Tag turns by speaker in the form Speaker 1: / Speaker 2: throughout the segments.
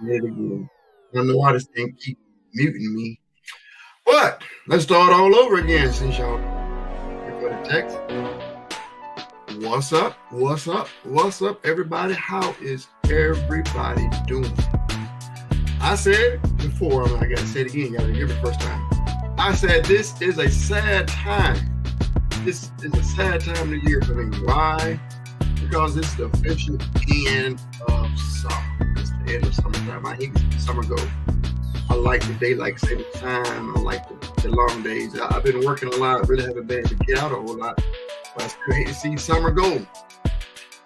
Speaker 1: did it again. I don't know why this thing keep muting me. But let's start all over again since y'all here for the text. What's up? What's up? What's up, everybody? How is everybody doing? I said before, I gotta say it again, y'all didn't hear me the first time. I said this is a sad time. This is a sad time of the year for me. Why? Because it's the official end of summer. It's the end of summertime. I hate summer go. I like the daylight saving time. I like the long days. I've been working a lot. Really haven't been able to get out a whole lot. But I still hate to see summer go.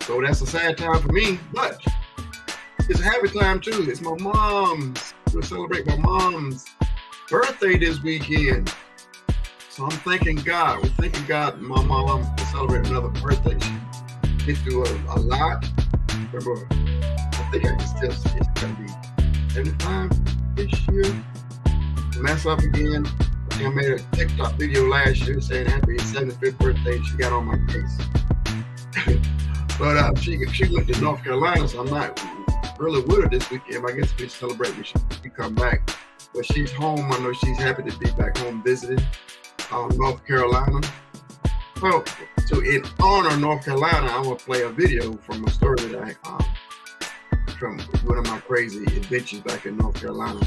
Speaker 1: So that's a sad time for me. But it's a happy time too. It's my mom's. We'll celebrate my mom's birthday this weekend. So I'm thanking God. We're thanking God my mom to celebrate another birthday. She been through a lot. Remember, I think I can still say it's gonna be 75 this year. Mess up again. I think I made a TikTok video last year saying happy 75th birthday. She got on my case. But she went to North Carolina, so I'm not really with her this weekend. I guess we celebrate when she come back. But she's home. I know she's happy to be back home visiting North Carolina. Well, so in honor of North Carolina, I'm gonna play a video from a story that from one of my crazy adventures back in North Carolina.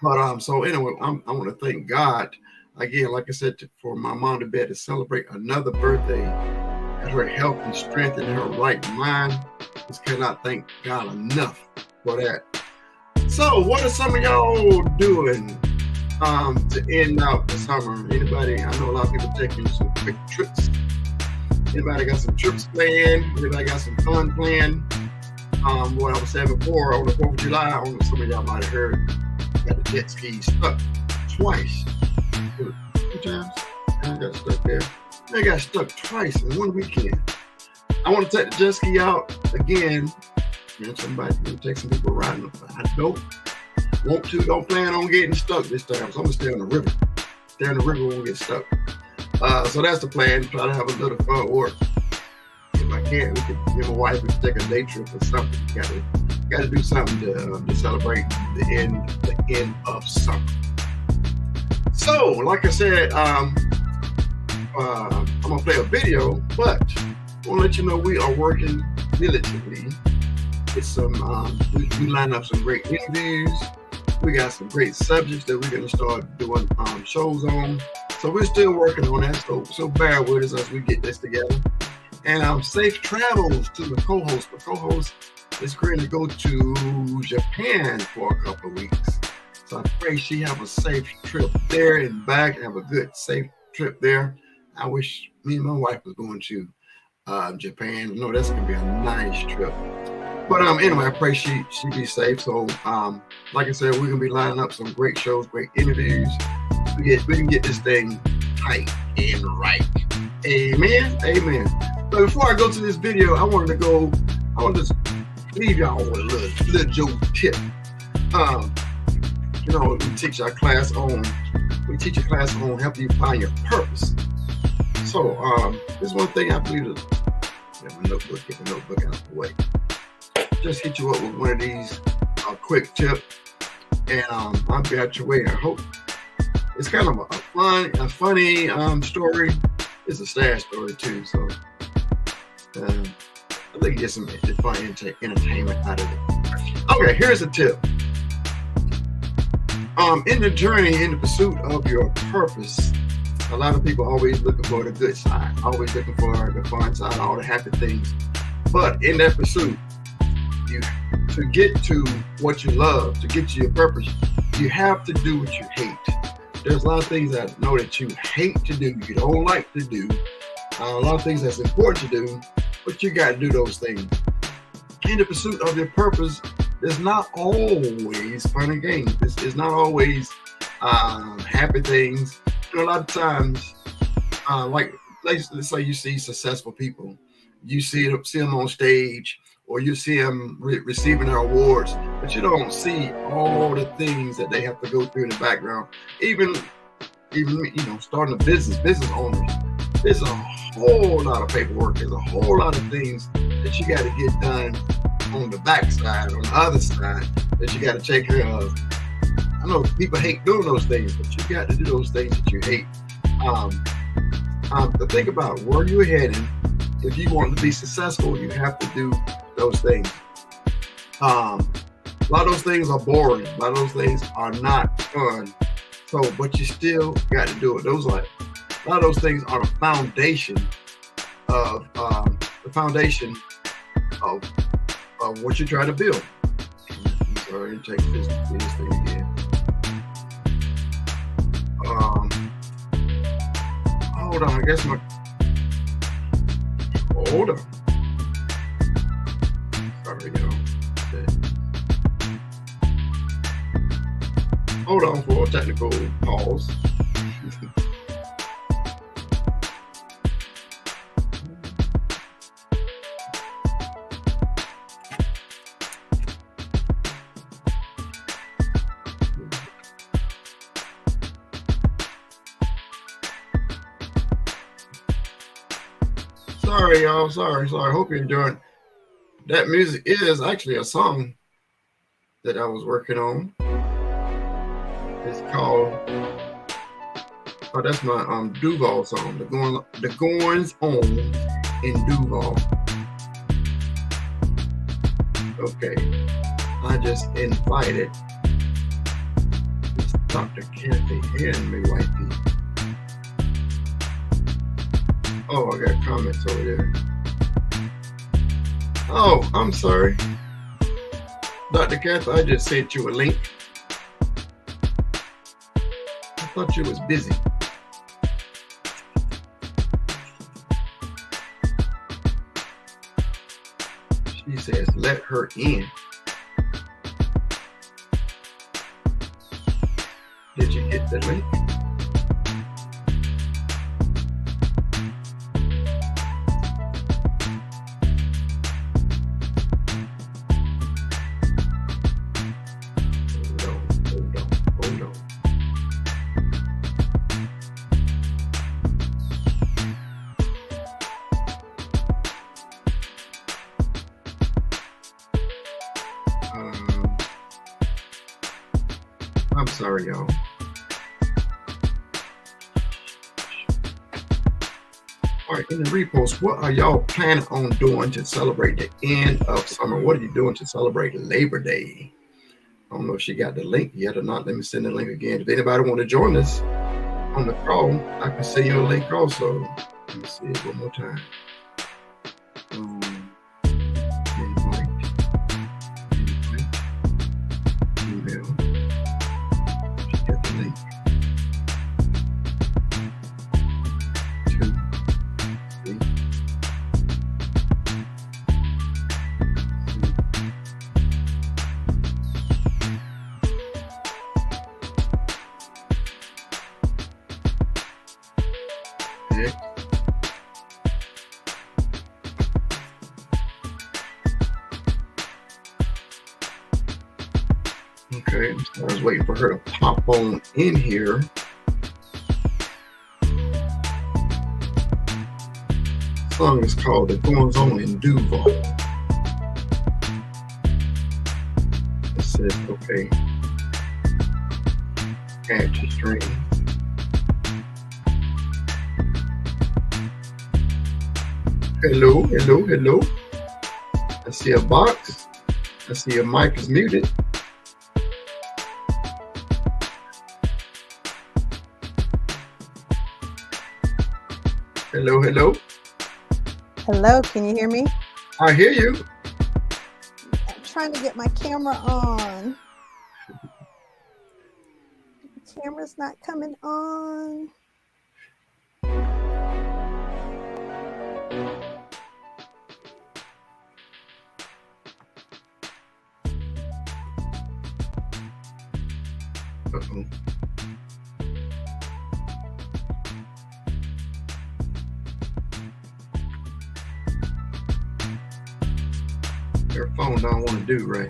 Speaker 1: But so anyway, I want to thank God again, like I said, for my mom to be able to celebrate another birthday, and her health and strength and her right mind. Just cannot thank God enough for that. So, what are some of y'all doing to end out the summer? Anybody? I know a lot of people taking some quick trips. Anybody got some trips planned? Anybody got some fun planned? What I was saying before, on the 4th of July, I know some of y'all might have heard, got the jet ski stuck twice. 2 times? I got stuck there. They got stuck twice in one weekend. I want to take the jet ski out again. Somebody can take some people riding up. I don't plan on getting stuck this time. So I'm gonna stay on the river. Stay on the river, won't get stuck. So that's the plan. Try to have a little fun, or if I can, we could give my wife and take a day trip or something. Got to do something to celebrate the end of summer. So, like I said, I'm gonna play a video, but I want to let you know we are working diligently. It's some we line up some great interviews. We got some great subjects that we're gonna start doing shows on. So we're still working on that. So bear with us as we get this together. And safe travels to the co-host. The co-host is going to go to Japan for a couple of weeks. So I pray she have a safe trip there and back. Have a good safe trip there. I wish me and my wife was going to Japan. No, that's gonna be a nice trip. But anyway, I pray she be safe. So like I said, we're gonna be lining up some great shows, great interviews. We can get this thing tight and right. Amen. Amen. But before I go to this video, I want to just leave y'all with a little joke tip. We teach a class on helping you find your purpose. So this is one thing I believe is get my notebook out of the way. Just hit you up with one of these quick tip, and I'll be out your way. I hope it's kind of a funny story. It's a sad story too, so I think you get some fun entertainment out of it. Okay, here's a tip. In the journey, in the pursuit of your purpose, a lot of people always looking for the good side, always looking for the fun side, all the happy things. But in that pursuit, to get to what you love, to get to your purpose, you have to do what you hate. There's a lot of things I know that you hate to do, you don't like to do. A lot of things that's important to do, but you got to do those things. In the pursuit of your purpose, there's not always fun and games. It's not always happy things. A lot of times, like let's say you see successful people, you see them on stage, or you see them receiving their awards, but you don't see all the things that they have to go through in the background. Even starting a business owners, there's a whole lot of paperwork. There's a whole lot of things that you got to get done on the backside, on the other side, that you got to take care of. I know people hate doing those things, but you got to do those things that you hate. To think about where you're heading. If you want to be successful, you have to do those things. A lot of those things are boring. A lot of those things are not fun. So, but you still got to do it. A lot of those things are the foundation of what you're trying to build. Sorry, take this thing again. Hold on, I guess hold on. Sorry, y'all. Hold on for a technical pause. Sorry, y'all. Sorry. Hope you're enjoying. That music is actually a song that I was working on. It's called. Oh, that's my Duval song. The Goings On in Duval. Okay, I just invited Dr. Kathy and my wifey. Oh, I got comments over there. Oh, I'm sorry. Dr. Kathy, I just sent you a link. I thought you was busy. She says, let her in. Did you get the link? I'm sorry, y'all. All right, in the repost, what are y'all planning on doing to celebrate the end of summer? What are you doing to celebrate Labor Day? I don't know if she got the link yet or not. Let me send the link again. If anybody want to join us on the call, I can send you a link also. Let me see it one more time. Email. Get the link. 2, 3. Okay. Okay, so I was waiting for her to pop on in here. The song is called The Goings On in Duval. It says, okay, add to stream. Hello, hello, hello. I see a box. I see your mic is muted. Hello, hello.
Speaker 2: Hello, can you hear me?
Speaker 1: I hear you.
Speaker 2: I'm trying to get my camera on. The camera's not coming on.
Speaker 1: Uh-oh. Your phone don't want to do right.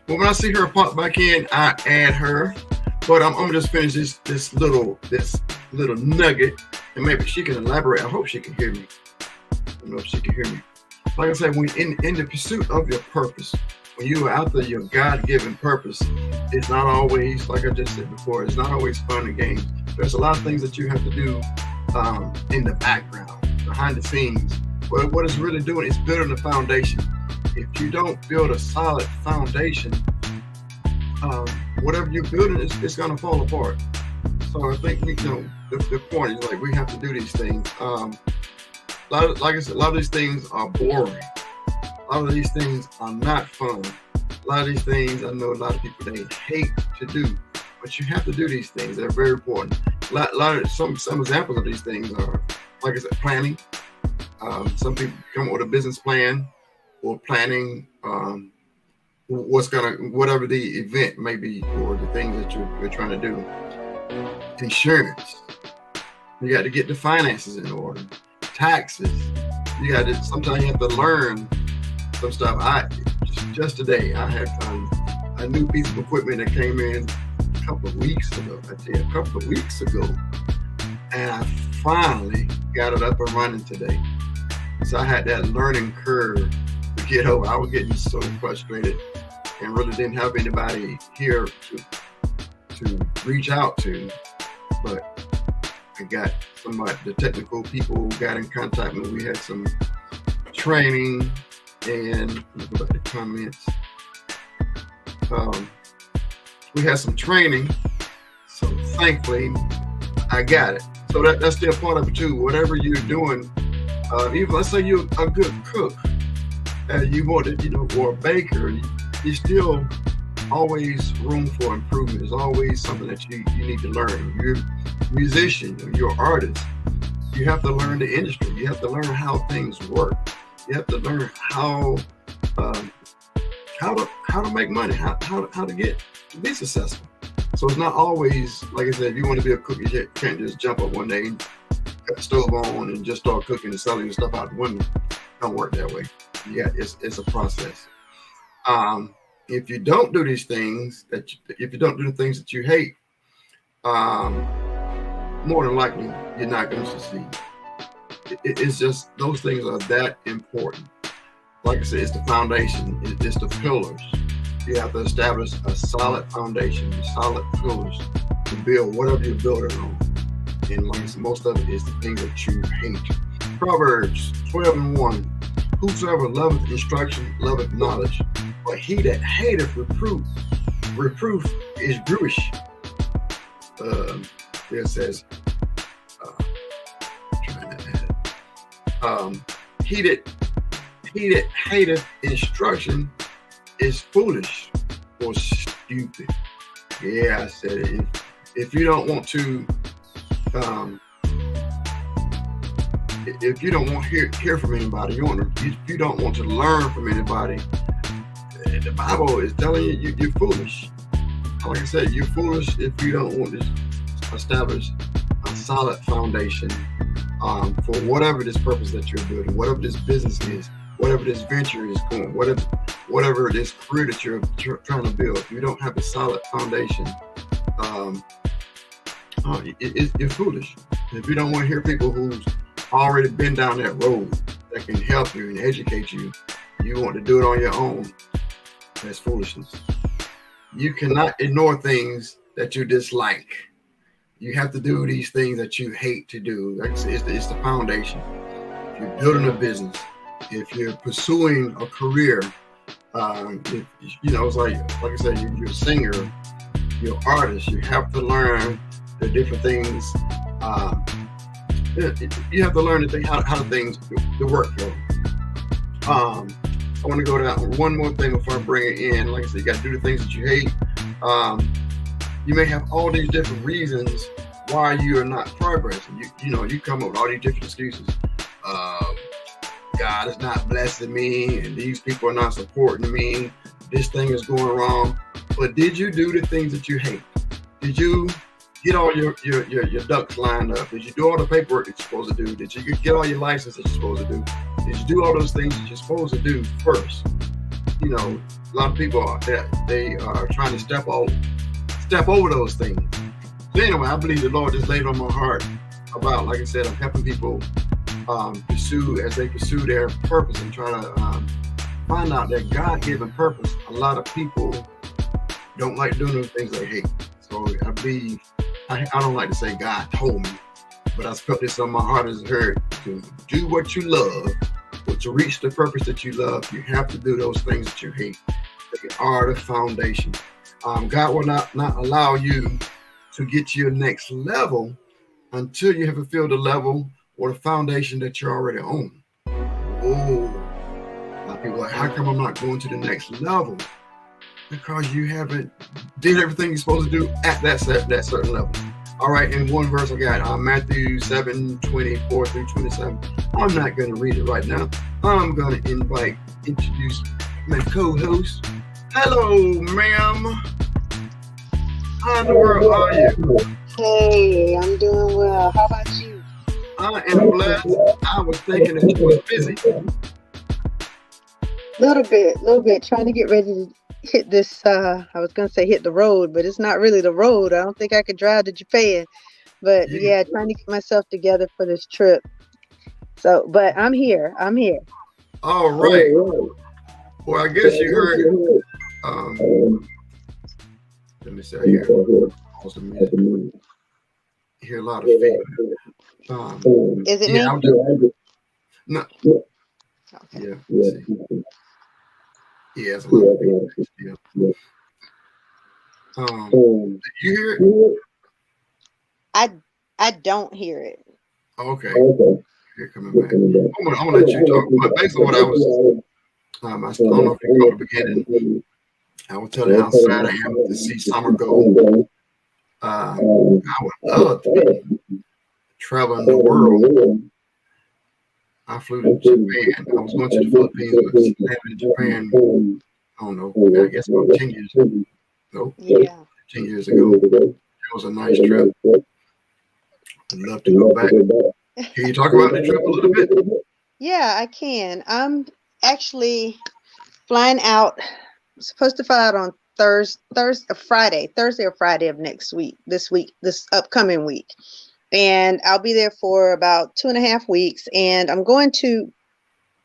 Speaker 1: Well, when I see her pop back in, I add her. But I'm gonna just finish this little nugget, and maybe she can elaborate. I hope she can hear me. I don't know if she can hear me. Like I said, when in the pursuit of your purpose, when you are after your God-given purpose, it's not always, like I just said before, it's not always fun and games. There's a lot of things that you have to do in the background, behind the scenes. But what it's really doing is building a foundation. If you don't build a solid foundation, whatever you're building, it's going to fall apart. So I think the point is, like, we have to do these things. Like I said, a lot of these things are boring. A lot of these things are not fun. A lot of these things, I know a lot of people, they hate to do, but you have to do these things. They're very important. Some examples of these things are, like I said, planning. Some people come up with a business plan, or planning whatever the event may be, or the things that you're trying to do. Insurance. You got to get the finances in order. Taxes. You got to. Sometimes you have to learn some stuff. Just today, I had a new piece of equipment that came in a couple of weeks ago. And I finally got it up and running today. So I had that learning curve to get over. I was getting so frustrated and really didn't have anybody here to reach out to, but I got somebody, the technical people got in contact with me. We had some training, and let me go back to comments. We had some training, so thankfully I got it. So that's still part of it too. Whatever you're doing, even let's say you're a good cook, you want to, or a baker, you still always room for improvement. There's always something that you need to learn. You're a musician, you're an artist. You have to learn the industry. You have to learn how things work. You have to learn how to make money, how to be successful. So it's not always, like I said, if you want to be a cook, you can't just jump up one day and cut the stove on and just start cooking and selling your stuff out the window. It don't work that way. Yeah, it's a process. If you don't do these things, if you don't do the things that you hate, more than likely you're not going to succeed. It's just, those things are that important. Like I said, it's the foundation. It's the pillars. You have to establish a solid foundation, solid pillars to build whatever you're building on. And like I said, most of it is the things that you hate. Proverbs 12:1. Whosoever loveth instruction loveth knowledge, but he that hateth reproof is brutish. It says, he that hateth instruction is foolish or stupid. Yeah, I said it. If you don't want to, if you don't want to hear from anybody, if you don't want to learn from anybody, the Bible is telling you you're foolish. Like I said, you're foolish if you don't want to establish a solid foundation for whatever this purpose that you're building, whatever this business is, whatever this venture is going, whatever this career that you're trying to build. If you don't have a solid foundation, you're foolish. If you don't want to hear people who's already been down that road that can help you and educate you, you want to do it on your own, that's foolishness. You cannot ignore things that you dislike. You have to do these things that you hate to do. Like I said, it's the foundation. If you're building a business, if you're pursuing a career, it's like I said, you're a singer, you're an artist, you have to learn the different things. You have to learn the thing, how things, the workflow. I want to go down one more thing before I bring it in. Like I said, you got to do the things that you hate. You may have all these different reasons why you are not progressing. You come up with all these different excuses. God is not blessing me, and these people are not supporting me. This thing is going wrong. But did you do the things that you hate? Did you get all your ducks lined up? Did you do all the paperwork that you're supposed to do? Did you get all your licenses that you're supposed to do? Did you do all those things that you're supposed to do first? A lot of people they are trying to step step over those things. So anyway, I believe the Lord just laid on my heart about, like I said, I'm helping people pursue their purpose and try to find out their God-given purpose. A lot of people don't like doing those things they hate. So I believe, I don't like to say God told me, but I felt this on my heart as heard to do what you love, but to reach the purpose that you love, you have to do those things that you hate. They are the foundation. God will not allow you to get to your next level until you have fulfilled the level or the foundation that you're already on. Oh, a lot of people are like, how come I'm not going to the next level? Because you haven't did everything you're supposed to do at that certain level. All right, and one verse I got, Matthew 7:24-27. I'm not going to read it right now. I'm going to introduce my co-host. Hello, ma'am. How in the world are you?
Speaker 3: Hey, I'm doing well. How about you?
Speaker 1: I am blessed. I was thinking that you was busy.
Speaker 3: Little bit. Trying to get ready to hit this. I was gonna say hit the road, but it's not really the road. I don't think I could drive to Japan. But yeah, trying to get myself together for this trip. So, but I'm here.
Speaker 1: All right. Well, I guess you heard it. Let me see here. Pause a minute. Hear a lot of feedback.
Speaker 3: Is it
Speaker 1: me? No.
Speaker 3: Okay.
Speaker 1: Yeah. Let's see. Yeah, it's a lot of feedback. Yeah. Did you hear it?
Speaker 3: I don't hear it.
Speaker 1: Okay. Here coming back. I'm gonna let you talk. But basically, what I was, I don't know if you go to the beginning. I was telling you how sad I am to see summer go. I would love to be traveling the world. I flew to Japan. I was going to the Philippines, but living in Japan, I don't know, I guess about 10 years ago. No,
Speaker 3: Yeah.
Speaker 1: 10 years ago. It was a nice trip. I'd love to go back. Can you talk about the trip a little bit?
Speaker 3: Yeah, I can. I'm actually flying out. I'm supposed to fly out on Thursday or Friday of this upcoming week. And I'll be there for about 2.5 weeks. And I'm going to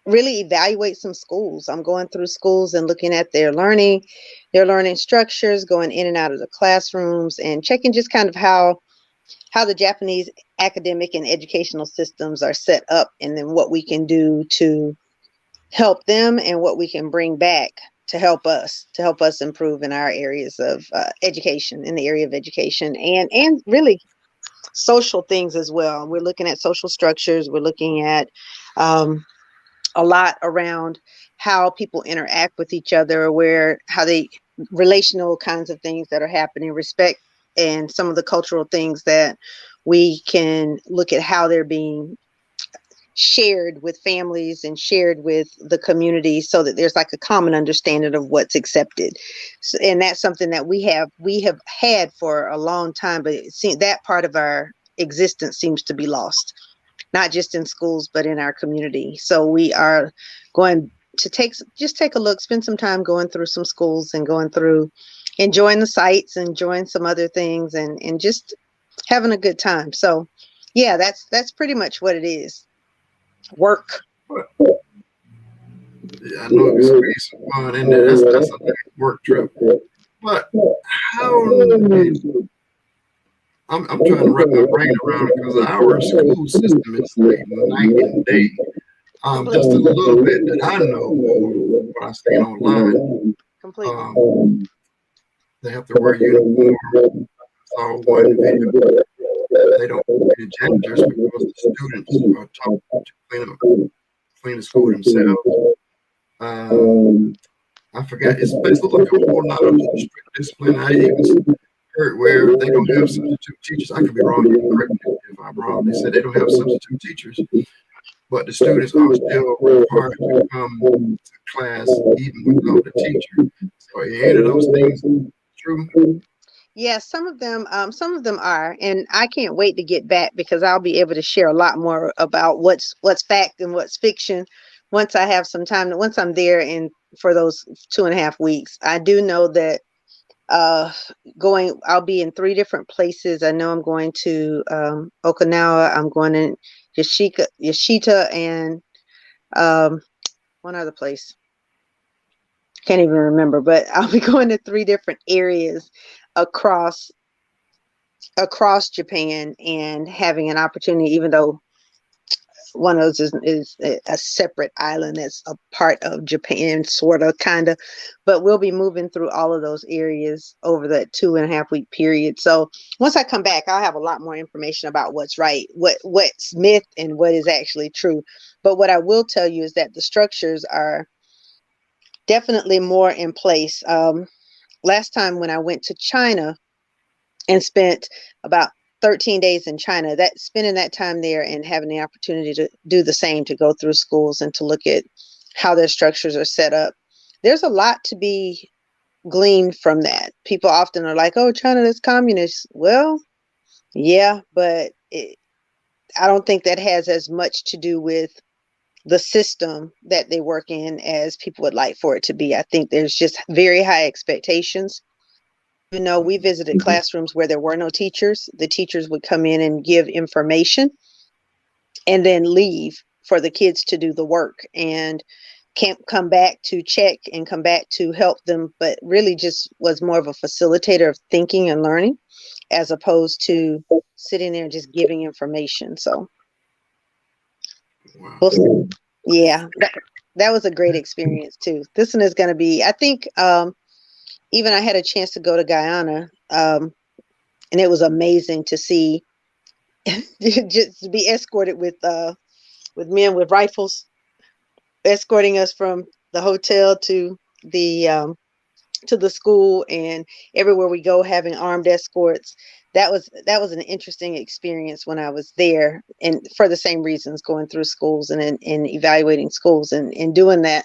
Speaker 3: really evaluate some schools. I'm going through schools and looking at their learning structures, going in and out of the classrooms and checking just kind of how the Japanese academic and educational systems are set up, and then what we can do to help them and what we can bring back to help us improve in our areas of education, in the area of education and really social things as well. We're looking at social structures. We're looking at a lot around how people interact with each other, how they relational kinds of things that are happening, respect, and some of the cultural things that we can look at how they're being shared with families and shared with the community, so that there's like a common understanding of what's accepted. So, and that's something that we have had for a long time, but it seems that part of our existence seems to be lost, not just in schools, but in our community. So we are going to take a look, spend some time going through some schools and going through, enjoying the sights, enjoying some other things, and just having a good time. So yeah, that's pretty much what it is. Work.
Speaker 1: Yeah, I know it's gonna be some fun in there. That's a work trip. But how I'm trying to wrap my brain around it, because our school system is like night and day. Just a little bit that I know, what I see online.
Speaker 3: Completely.
Speaker 1: They have to wear uniform. So one video, they don't be the janitors because the students are taught to clean the school themselves. I forgot. It's looks like a whole lot of strict discipline. I even heard where they don't have substitute teachers. I could be wrong. Correct me if I'm wrong. They said they don't have substitute teachers, but the students are still required to come to class even without the teacher. So any of those things true?
Speaker 3: Yeah, some of them are, and I can't wait to get back, because I'll be able to share a lot more about what's fact and what's fiction once I have some time. Once I'm there, and for those 2.5 weeks, I do know that uh I'll be in 3 different places. I know I'm going to Okinawa, I'm going in Yashita, and um one other place. Can't even remember, but I'll be going to 3 different areas across Japan and having an opportunity, even though one of those is a separate island that's a part of Japan, sort of, kind of, but we'll be moving through all of those areas over that 2.5 week period. So once I come back, I'll have a lot more information about what's right, what's myth and what is actually true. But what I will tell you is that the structures are definitely more in place. Last time when I went to China and spent about 13 days in China, that spending that time there and having the opportunity to do the same, to go through schools and to look at how their structures are set up, there's a lot to be gleaned from that. People often are like, oh, China is communist. Well, yeah, but I don't think that has as much to do with the system that they work in as people would like for it to be. I think there's just very high expectations. Even though we visited classrooms where there were no teachers, the teachers would come in and give information and then leave for the kids to do the work, and can't come back to check and come back to help them, but really just was more of a facilitator of thinking and learning as opposed to sitting there and just giving information. So
Speaker 1: Wow.
Speaker 3: we'll see. Yeah, that was a great experience too. This one is going to be, I think, even I had a chance to go to Guyana, and it was amazing to see just to be escorted with men with rifles escorting us from the hotel to the school, and everywhere we go having armed escorts. That was an interesting experience when I was there, and for the same reasons, going through schools and evaluating schools and doing that.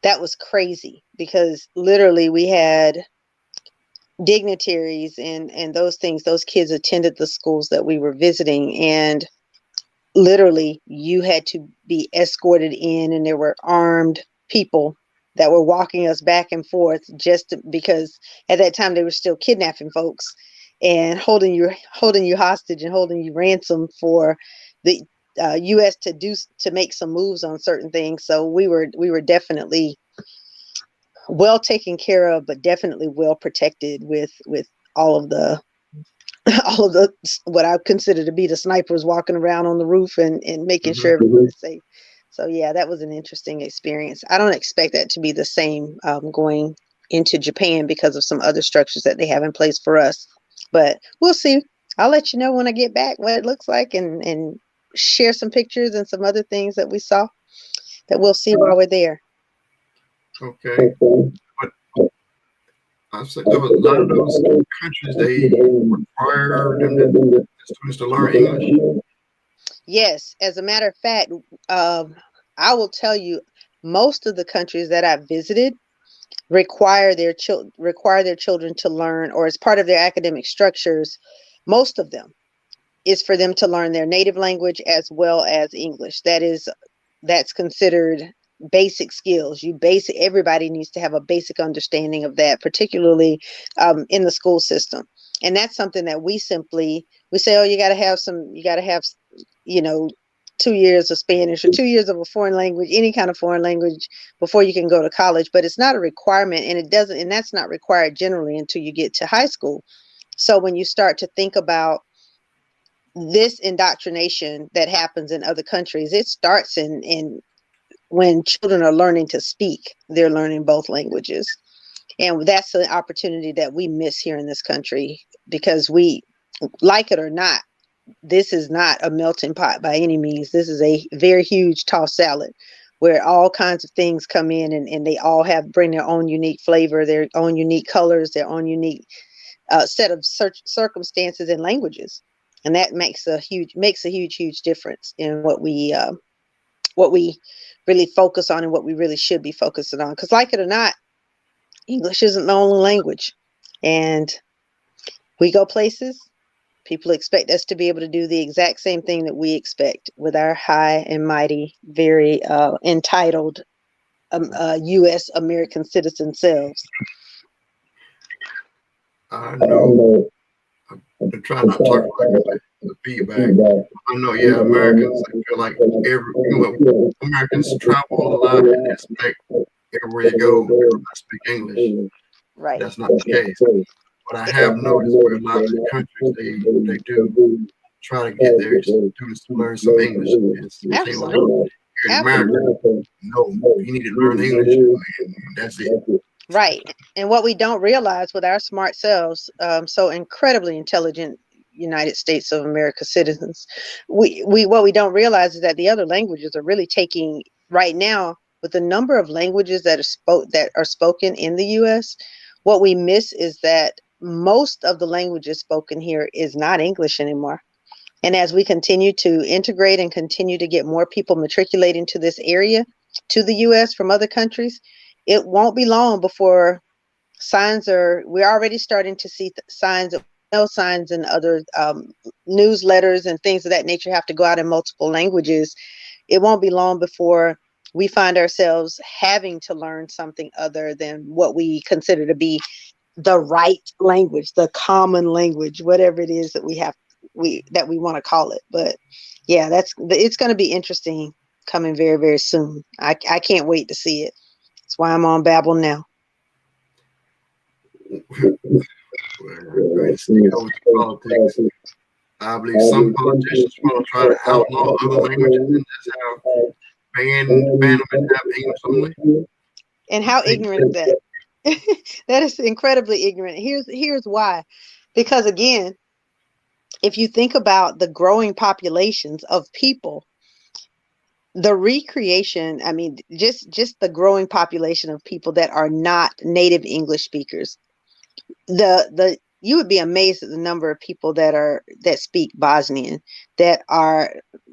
Speaker 3: That was crazy because literally we had dignitaries and those things. Those kids attended the schools that we were visiting, and literally you had to be escorted in, and there were armed people that were walking us back and forth because at that time they were still kidnapping folks and holding you hostage and holding you ransom for the US to make some moves on certain things. So we were definitely well taken care of, but definitely well protected with all of the all of the what I consider to be the snipers walking around on the roof and making sure everyone is safe. So yeah, that was an interesting experience. I don't expect that to be the same going into Japan because of some other structures that they have in place for us. But we'll see. I'll let you know when I get back what it looks like and share some pictures and some other things that we saw that we'll see while we're there.
Speaker 1: Okay. But I said there was a lot of those countries, they require the students to learn English.
Speaker 3: Yes, as a matter of fact, I will tell you, most of the countries that I've visited require their children to learn, or as part of their academic structures, most of them is for them to learn their native language as well as English. That's considered basic skills. Everybody needs to have a basic understanding of that, particularly in the school system. And that's something that we say, oh, you got to have 2 years of Spanish or 2 years of a foreign language, any kind of foreign language, before you can go to college. But it's not a requirement, and that's not required generally until you get to high school. So when you start to think about this indoctrination that happens in other countries, it starts in when children are learning to speak, they're learning both languages. And that's an opportunity that we miss here in this country because we, like it or not, this is not a melting pot by any means. This is a very huge tossed salad where all kinds of things come in, and they all bring their own unique flavor, their own unique colors, their own unique set of circumstances and languages. And that makes a huge difference in what we really focus on and what we really should be focusing on. Because like it or not, English isn't the only language. And we go places, people expect us to be able to do the exact same thing that we expect with our high and mighty, very entitled U.S. American citizen selves.
Speaker 1: I know. I'm trying not to talk about the feedback. I know, yeah, Americans, I feel like Americans travel a lot and expect everywhere you go, everybody speak English.
Speaker 3: Right.
Speaker 1: That's not the case. But I have noticed where a lot of the countries they do try to get their students to learn some English. It seems like
Speaker 3: Absolutely.
Speaker 1: here in America,
Speaker 3: Absolutely.
Speaker 1: no, you need to learn English, and that's it.
Speaker 3: Right. And what we don't realize with our smart selves, so incredibly intelligent United States of America citizens, we what we don't realize is that the other languages are really taking right now with the number of languages that are spoken in the US. What we miss is that most of the languages spoken here is not English anymore. And as we continue to integrate and continue to get more people matriculating to this area, to the US from other countries, it won't be long before we're already starting to see signs of no signs and other newsletters and things of that nature have to go out in multiple languages. It won't be long before we find ourselves having to learn something other than what we consider to be the right language, the common language, whatever it is that we want to call it. But yeah, it's going to be interesting coming very, very soon. I can't wait to see it. That's why I'm on Babbel now.
Speaker 1: Politics. I believe some politicians want to try to outlaw other languages and just have ban them and have English only.
Speaker 3: And how ignorant is that? That is incredibly ignorant. Here's why. Because again, if you think about the growing populations of people, the recreation, I mean, just the growing population of people that are not native English speakers, you would be amazed at the number of people that speak Bosnian, that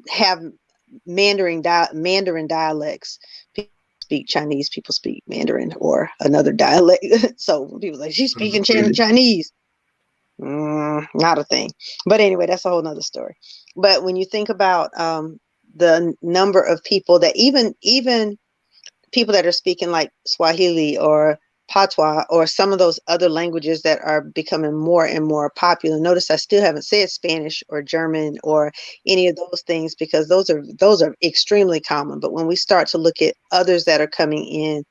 Speaker 3: have Mandarin dialects. People speak Chinese, people speak Mandarin or another dialect. So people are like, she's speaking Chinese. Not a thing. But anyway, that's a whole nother story. But when you think about the number of people that even people that are speaking like Swahili or Patois or some of those other languages that are becoming more and more popular. Notice I still haven't said Spanish or German or any of those things because those are extremely common. But when we start to look at others that are coming in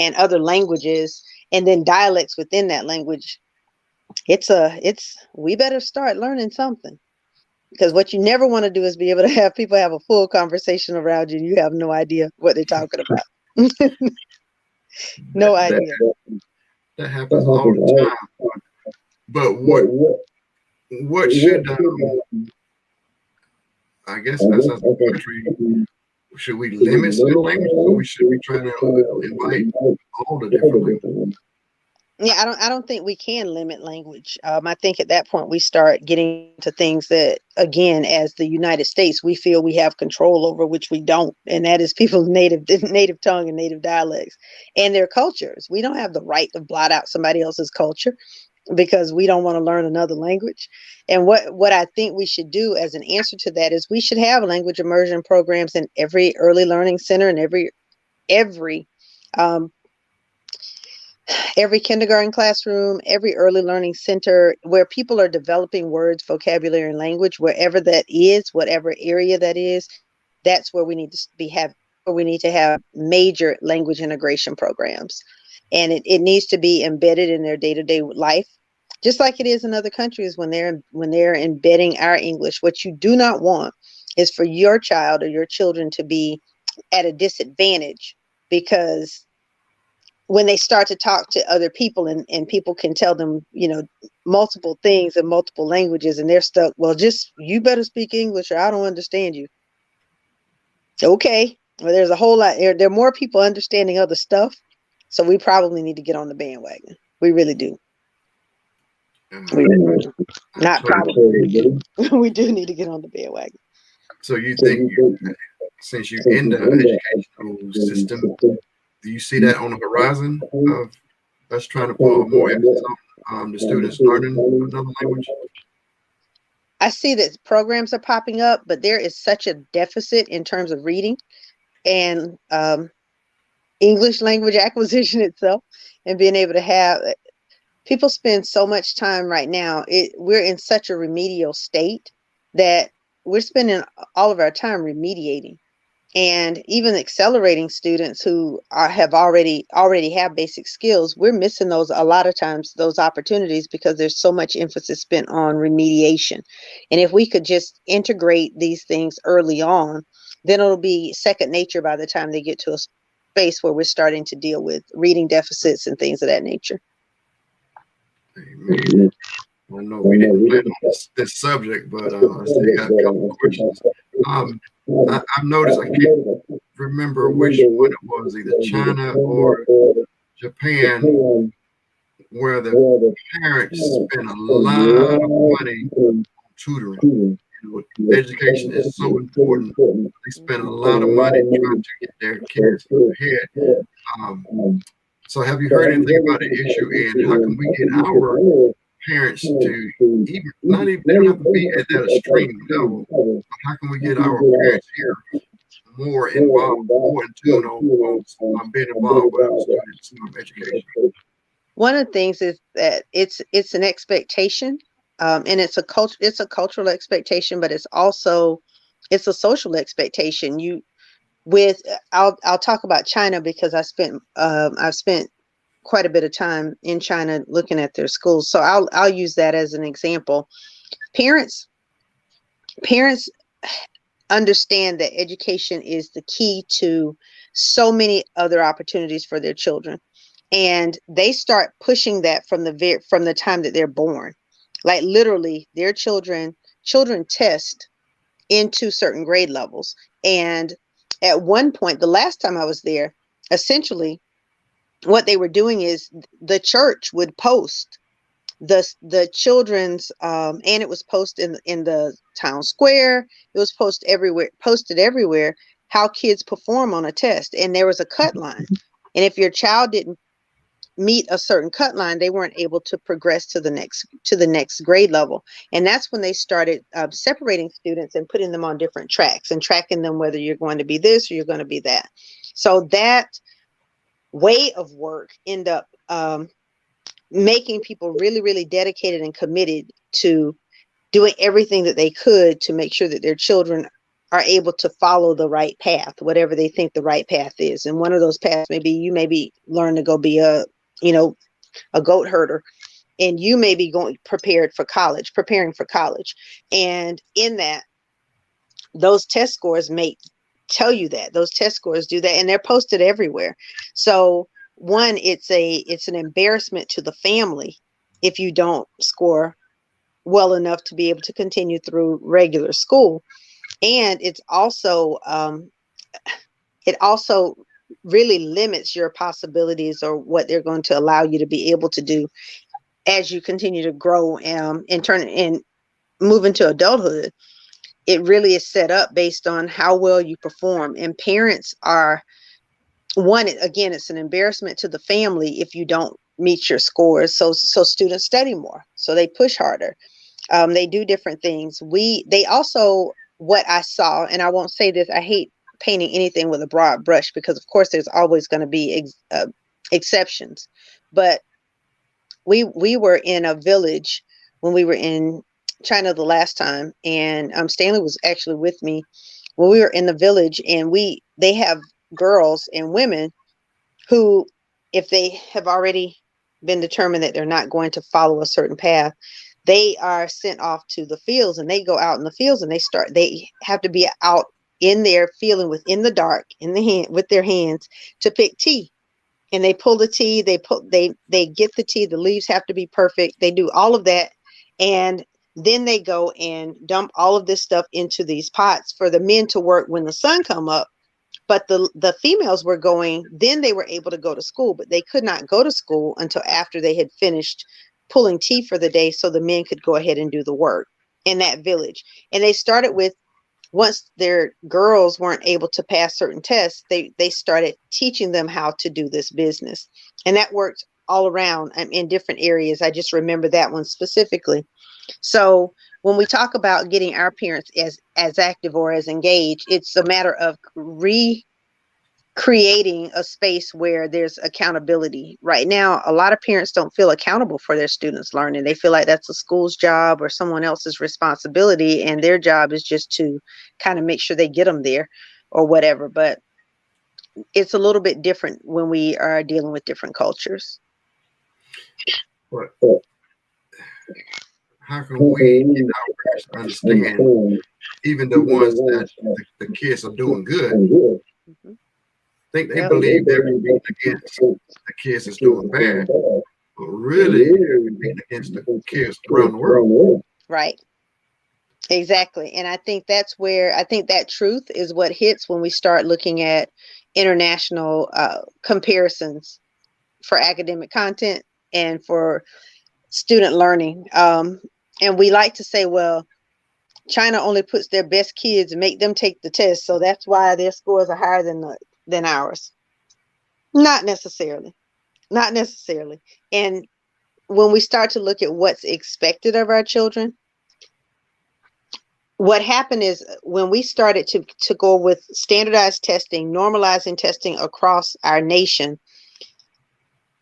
Speaker 3: and other languages and then dialects within that language, we better start learning something. Because what you never want to do is be able to have people have a full conversation around you and you have no idea what they're talking about. No idea.
Speaker 1: That happens all the time. But what should I guess as a country, should we limit certain languages or should we try to invite all the different languages?
Speaker 3: Yeah, I don't think we can limit language. I think at that point we start getting to things that, again, as the United States, we feel we have control over, which we don't, and that is people's native tongue and native dialects and their cultures. We don't have the right to blot out somebody else's culture because we don't want to learn another language. And what I think we should do as an answer to that is we should have language immersion programs in every early learning center and every kindergarten classroom, every early learning center where people are developing words, vocabulary, and language, wherever that is, whatever area that is, that's where we need to have major language integration programs. And it needs to be embedded in their day-to-day life, just like it is in other countries when they're embedding our English. What you do not want is for your child or your children to be at a disadvantage because when they start to talk to other people and people can tell them, multiple things in multiple languages and they're stuck, well, just, you better speak English or I don't understand you. Okay. Well, there's a whole lot, there are more people understanding other stuff. So we probably need to get on the bandwagon. We really do. Not probably. We do need to get on the bandwagon.
Speaker 1: So you think, since you're in the educational system, do you see that on the horizon of us trying to put more emphasis on the students learning another language?
Speaker 3: I see that programs are popping up, but there is such a deficit in terms of reading and English language acquisition itself and being able to have people spend so much time right now. We're in such a remedial state that we're spending all of our time remediating, and even accelerating students who have already have basic skills. We're missing those a lot of times, those opportunities, because there's so much emphasis spent on remediation. And if we could just integrate these things early on, then it'll be second nature by the time they get to a space where we're starting to deal with reading deficits and things of that nature.
Speaker 1: Amen. I know we didn't plan on this subject, but I still got a couple of questions. I've noticed, I can't remember which one it was, either China or Japan, where the parents spend a lot of money on tutoring. Education is so important. They spend a lot of money trying to get their kids ahead. So have you heard anything about the issue, and how can we get our parents to even, not even, they don't have to be at that extreme level, but how can we get our parents here more involved, more in tune on being involved with our students' education?
Speaker 3: One of the things is that it's an expectation, and it's a cultural expectation, but it's also a social expectation. I'll talk about China because I've spent quite a bit of time in China looking at their schools. So I'll use that as an example. Parents understand that education is the key to so many other opportunities for their children, and they start pushing that from the time that they're born. Like literally, their children test into certain grade levels. And at one point, the last time I was there, essentially what they were doing is the church would post the children's and it was posted in the town square. It was posted everywhere how kids perform on a test, and there was a cut line. And if your child didn't meet a certain cut line, they weren't able to progress to the next grade level. And that's when they started separating students and putting them on different tracks and tracking them, whether you're going to be this or you're going to be that. So that way of work end up making people really, really dedicated and committed to doing everything that they could to make sure that their children are able to follow the right path, whatever they think the right path is. And one of those paths may be, you maybe learn to go be a goat herder, and you may be preparing for college. And in that, those test scores may tell you that. Those test scores do that, and they're posted everywhere. So one, it's an embarrassment to the family if you don't score well enough to be able to continue through regular school. And it also really limits your possibilities, or what they're going to allow you to be able to do as you continue to grow and move into adulthood. It really is set up based on how well you perform. And parents are, again, it's an embarrassment to the family if you don't meet your scores. So students study more, so they push harder. They do different things. They also, what I saw, and I won't say this, I hate painting anything with a broad brush, because of course there's always going to be exceptions. But we were in a village when we were in China the last time, and Stanley was actually with me when we were in the village, and they have girls and women who, if they have already been determined that they're not going to follow a certain path, they are sent off to the fields, and they go out in the fields, and they have to be out in there feeling within the dark with their hands to pick tea. And they pull the tea, they get the tea, the leaves have to be perfect. They do all of that. And then they go and dump all of this stuff into these pots for the men to work when the sun come up. But the females were then they were able to go to school, but they could not go to school until after they had finished pulling tea for the day, so the men could go ahead and do the work in that village. And they started with, once their girls weren't able to pass certain tests, they started teaching them how to do this business. And that worked all around in different areas. I just remember that one specifically. So when we talk about getting our parents as active or as engaged, it's a matter of creating a space where there's accountability. Right now, a lot of parents don't feel accountable for their students learning. They feel like that's a school's job or someone else's responsibility, and their job is just to kind of make sure they get them there or whatever. But it's a little bit different when we are dealing with different cultures.
Speaker 1: But how can we in our parents understand, even the ones that the kids are doing good,
Speaker 3: Mhm.
Speaker 1: think they believe they're competing against the kids that's doing bad, but really they're competing against the kids around the world.
Speaker 3: Right. Exactly. And I think that's where I think that truth is what hits when we start looking at international comparisons for academic content and for student learning. And we like to say, well, China only puts their best kids and make them take the test, so that's why their scores are higher than ours. Not necessarily. Not necessarily. And when we start to look at what's expected of our children, what happened is when we started to go with standardized testing, normalizing testing across our nation,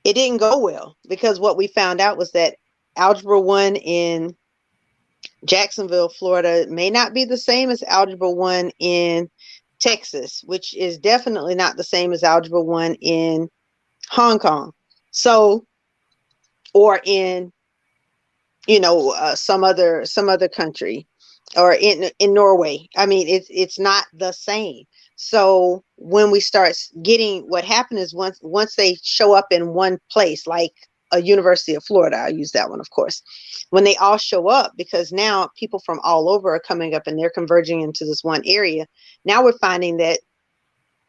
Speaker 3: it didn't go well, because what we found out was that Algebra 1 in Jacksonville, Florida may not be the same as Algebra 1 in Texas, which is definitely not the same as Algebra 1 in Hong Kong. So, or in, some other country, or in Norway. I mean, it's not the same. So when we start getting, what happened is once they show up in one place, like a University of Florida, I'll use that one, of course, when they all show up, because now people from all over are coming up and they're converging into this one area. Now we're finding that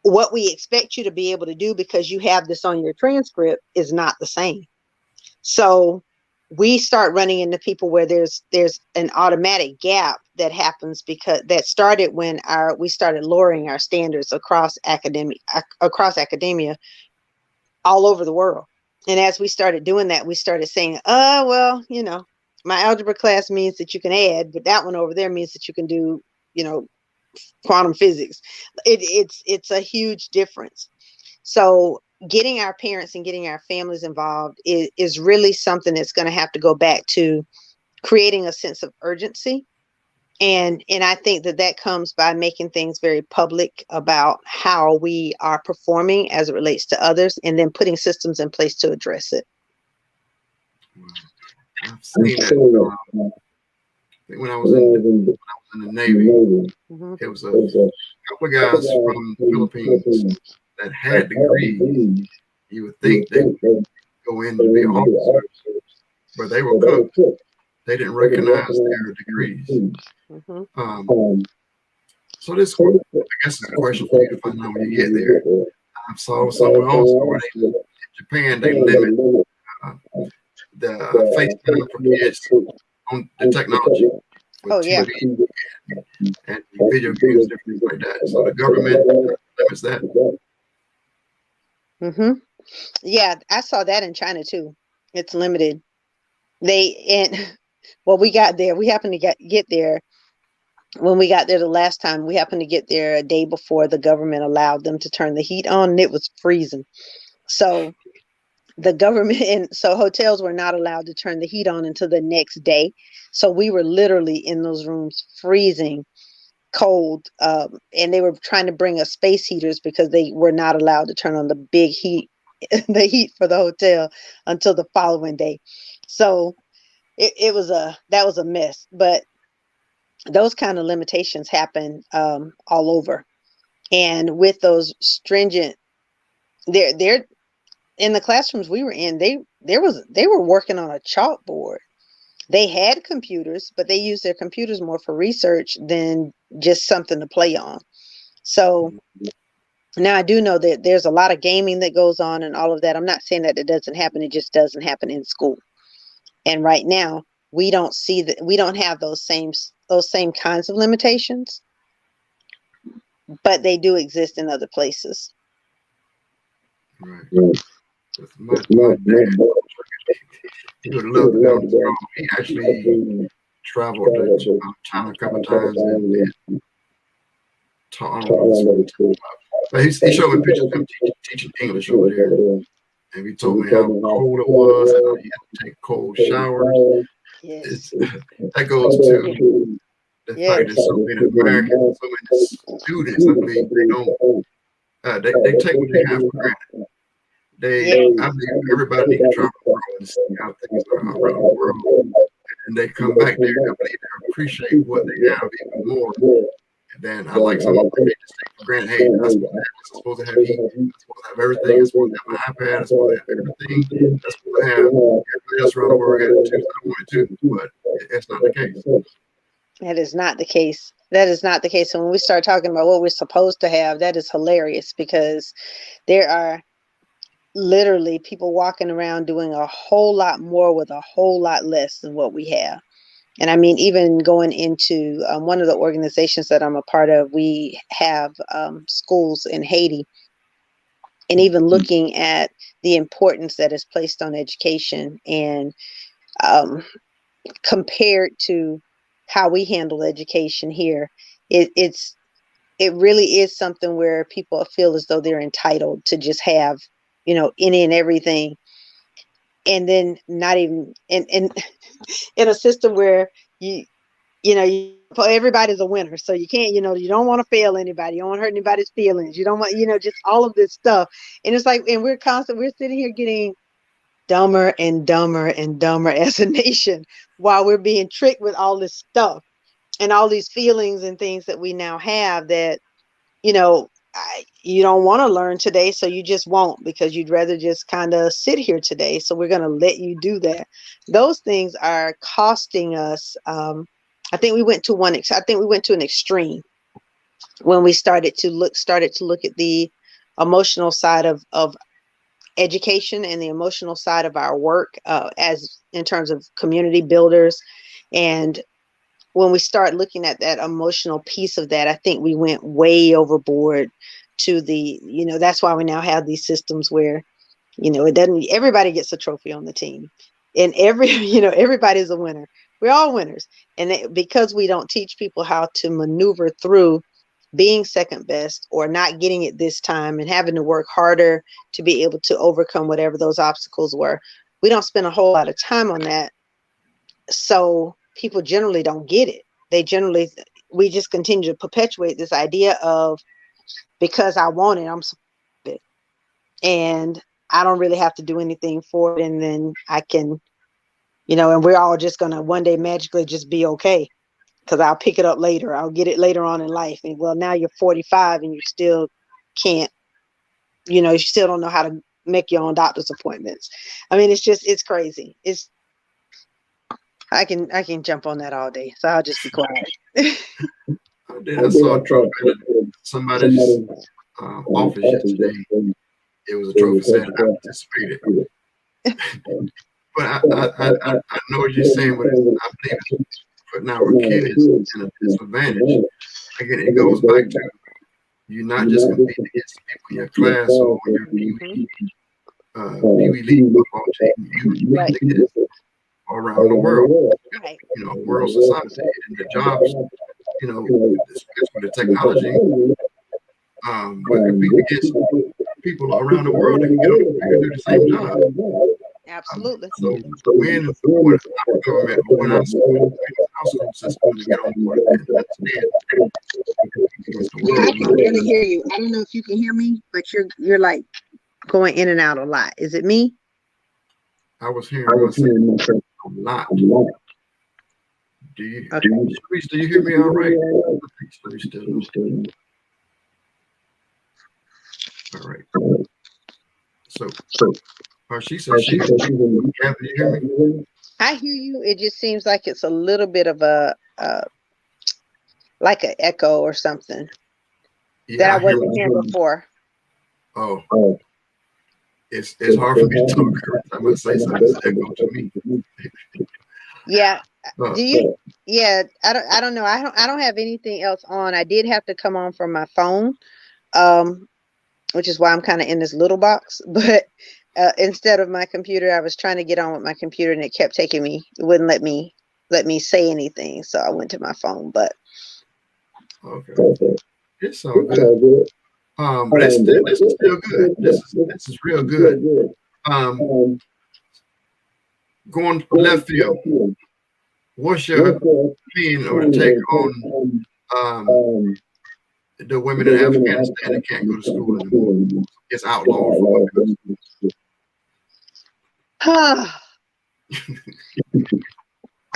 Speaker 3: what we expect you to be able to do because you have this on your transcript is not the same. So we start running into people where there's an automatic gap that happens, because that started when we started lowering our standards across academia all over the world. And as we started doing that, we started saying, well, my algebra class means that you can add, but that one over there means that you can do, quantum physics. It's a huge difference. So getting our parents and getting our families involved is really something that's going to have to go back to creating a sense of urgency. And I think that comes by making things very public about how we are performing as it relates to others, and then putting systems in place to address it.
Speaker 1: I've seen that. When I was in the Navy,
Speaker 3: Mm-hmm.
Speaker 1: there was a couple of guys from the Philippines that had degrees. You would think they would go in to be officers, but they were cooks. They didn't recognize their degrees.
Speaker 3: Mm-hmm.
Speaker 1: So this, I guess, is a question for you to find out when you get there. I saw somewhere also where in Japan they limit the FaceTime for kids on the technology with TV and video games, different things like that. So the government limits that.
Speaker 3: Mm-hmm. Yeah, I saw that in China too. It's limited. We got there. We happened to get there. When we got there the last time, we happened to get there a day before the government allowed them to turn the heat on, and it was freezing. So the government, and so hotels were not allowed to turn the heat on until the next day. So we were literally in those rooms freezing cold, and they were trying to bring us space heaters because they were not allowed to turn on the big heat, the heat for the hotel until the following day. So that was a mess. But those kind of limitations happen all over, and with those stringent, they're in the classrooms we were in, they were working on a chalkboard. They had computers, but they used their computers more for research than just something to play on. So now I do know that there's a lot of gaming that goes on and all of that. I'm not saying that it doesn't happen. It just doesn't happen in school. And right now we don't see that, we don't have those same kinds of limitations, but they do exist in other places.
Speaker 1: Right. My dad, he would love to go to school. He actually traveled to China a couple of times and taught But he showed me pictures of him teaching English over there, and he told me how cold it was and how he had to take cold showers.
Speaker 3: Yes.
Speaker 1: That goes to the fact that so many Americans, so many students, I believe, they don't they take what they have for granted. I believe everybody needs to travel the world and see how things are around the world. And they come back there, I believe they appreciate what they have even more. And then I like some of them, they just take for granted, hey, I'm supposed to have heat, I'm supposed to have everything, I'm supposed to have my iPad, I'm supposed to have everything, I'm supposed to have everybody else around the world got it too, so I want it too, but it's not the case.
Speaker 3: That is not the case. That is not the case. So when we start talking about what we're supposed to have, that is hilarious, because there are literally people walking around doing a whole lot more with a whole lot less than what we have. And I mean, even going into one of the organizations that I'm a part of, we have schools in Haiti, and even looking at the importance that is placed on education, and compared to how we handle education here, it really is something where people feel as though they're entitled to just have, any and everything. And then not even in a system where everybody's a winner. So you can't, you don't want to fail anybody. You don't want to hurt anybody's feelings. You don't want, just all of this stuff. And it's like, and we're sitting here getting dumber and dumber and dumber as a nation, while we're being tricked with all this stuff and all these feelings and things that we now have that, you don't want to learn today, so you just won't, because you'd rather just kind of sit here today. So we're going to let you do that. Those things are costing us. I think we went to an extreme when we started to look at the emotional side of education and the emotional side of our work, as in terms of community builders. And when we start looking at that emotional piece of that, I think we went way overboard to that's why we now have these systems where, everybody gets a trophy on the team, and everybody's a winner. We're all winners. And because we don't teach people how to maneuver through being second best or not getting it this time and having to work harder to be able to overcome whatever those obstacles were, we don't spend a whole lot of time on that. So people generally don't get it. We just continue to perpetuate this idea of, because I want it, I'm supposed to do it, and I don't really have to do anything for it. And then I can, and we're all just going to one day magically just be okay, because I'll pick it up later. I'll get it later on in life. And well, now you're 45 and you still can't, you still don't know how to make your own doctor's appointments. I mean, it's crazy. I can jump on that all day, so I'll just be quiet.
Speaker 1: I saw a trophy at somebody's office yesterday. It was a trophy said I participated. But I know what you're saying, but I believe it's putting our kids in a disadvantage. Again, it goes back to you're not just competing against people in your class or your Pee Wee League football team. You compete against around the world, world society, and the jobs, especially the technology. We're competing against people around the world that can do the same job.
Speaker 3: Absolutely.
Speaker 1: So when our government, when our school system to get on board and understand
Speaker 3: I can barely hear you. I don't know if you can hear me, but you're like going in and out a lot. Is it me?
Speaker 1: I was hearing myself a lot. Do you hear me all right? All right. So she said she can you hear me?
Speaker 3: I hear you. It just seems like it's a little bit of a like an echo or something that I wasn't hearing before.
Speaker 1: Oh. It's hard for me to talk. I'm gonna say something that echo to me.
Speaker 3: Yeah. Do you? Yeah. I don't know. I don't have anything else on. I did have to come on from my phone, which is why I'm kind of in this little box. But instead of my computer, I was trying to get on with my computer, and it kept taking me. It wouldn't let me say anything. So I went to my phone. But
Speaker 1: okay, it's all good. But this is still good. This is real good. Going left field. What's your opinion or take on the women in Afghanistan that can't go to school anymore? It's outlawed for women to go to school.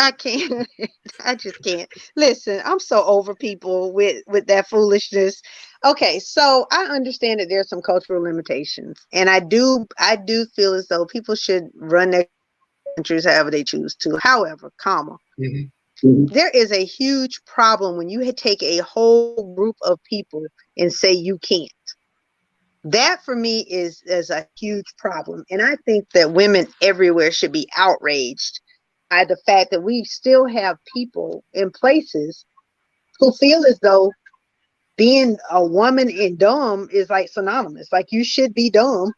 Speaker 3: I can't. I just can't. Listen, I'm so over people with that foolishness. Okay, so I understand that there's some cultural limitations, and I do feel as though people should run their countries however they choose to. However, there is a huge problem when you take a whole group of people and say you can't. That for me is a huge problem, and I think that women everywhere should be outraged by the fact that we still have people in places who feel as though being a woman and dumb is like synonymous. Like you should be dumb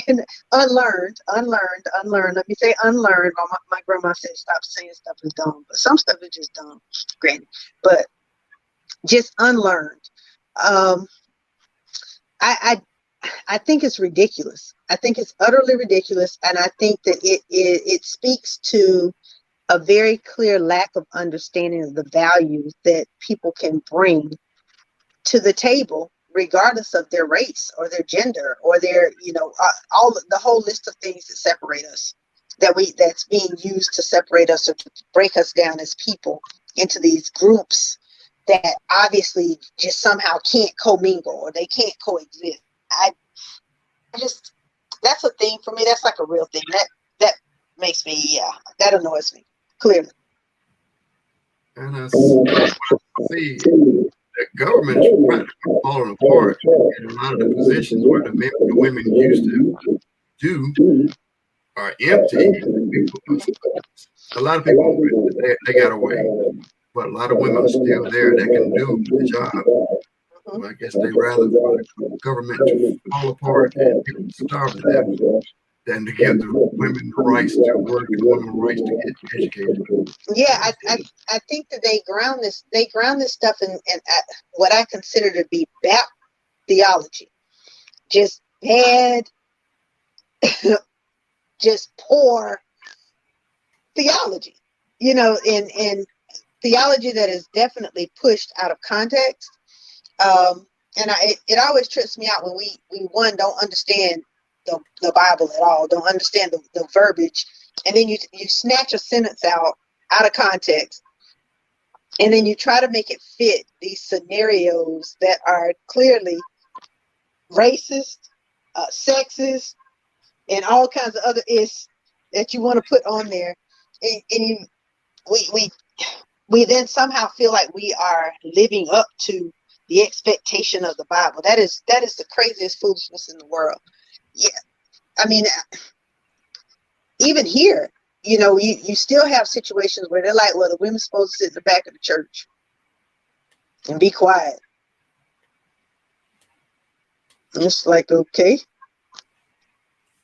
Speaker 3: and unlearned. Let me say unlearned. My grandma said stop saying stuff is dumb, but some stuff is just dumb, granted. But just unlearned. I think it's ridiculous. I think it's utterly ridiculous, and I think that it speaks to a very clear lack of understanding of the values that people can bring to the table, regardless of their race or their gender or their, the whole list of things that separate us, that's being used to separate us or to break us down as people into these groups that obviously just somehow can't commingle or they can't coexist. I just, that's a thing for me. That's like a real thing. That makes me, that annoys me, clearly.
Speaker 1: And I see the government is practically falling apart in a lot of the positions where the women used to do are empty. A lot of people, they got away, but a lot of women are still there that can do the job. Well, I guess they rather for the government to fall apart and people starve to death than to give the women the rights to work and women the rights to get educated.
Speaker 3: Yeah, I think that they ground this stuff in what I consider to be bad theology, just bad, just poor theology, and theology that is definitely pushed out of context. And it always trips me out when we don't understand the Bible at all, don't understand the verbiage, and then you snatch a sentence out of context, and then you try to make it fit these scenarios that are clearly racist, sexist, and all kinds of other is that you want to put on there, and we then somehow feel like we are living up to the expectation of the Bible. That is the craziest foolishness in the world. Yeah, I mean, even here, you still have situations where they're like, well, the women's supposed to sit in the back of the church and be quiet. And it's like, okay.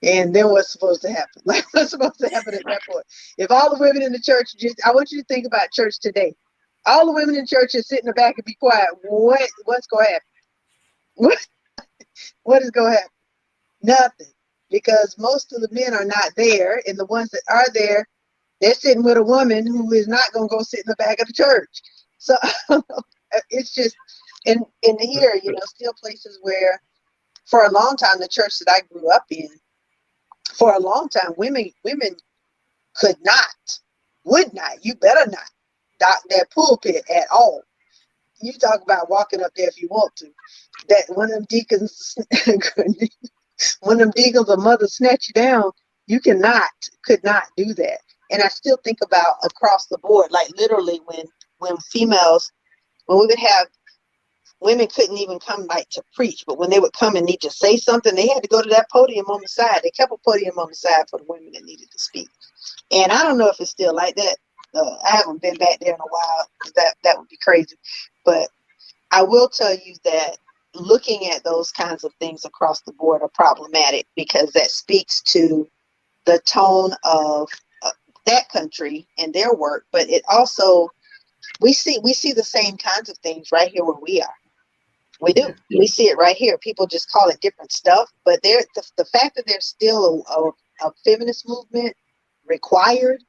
Speaker 3: And then what's supposed to happen? Like, what's supposed to happen at that point? If all the women in the church, I want you to think about church today. All the women in church is sit in the back and be quiet. What's going to happen? What is going to happen? Nothing. Because most of the men are not there, and the ones that are there, they're sitting with a woman who is not going to go sit in the back of the church. So it's just, and here, still places where, for a long time, the church that I grew up in, for a long time, women would not, you better not dock that pulpit at all. You talk about walking up there if you want to. That one of them deacons or mother snatch you down, you could not do that. And I still think about across the board, like literally when we would have, women couldn't even come to preach, but when they would come and need to say something, they had to go to that podium on the side. They kept a podium on the side for the women that needed to speak. And I don't know if it's still like that. I haven't been back there in a while. That would be crazy. But I will tell you that looking at those kinds of things across the board are problematic, because that speaks to the tone of that country and their work. But it also, we see the same kinds of things right here where we are. We do. We see it right here. People just call it different stuff, but the fact that there's still a feminist movement required,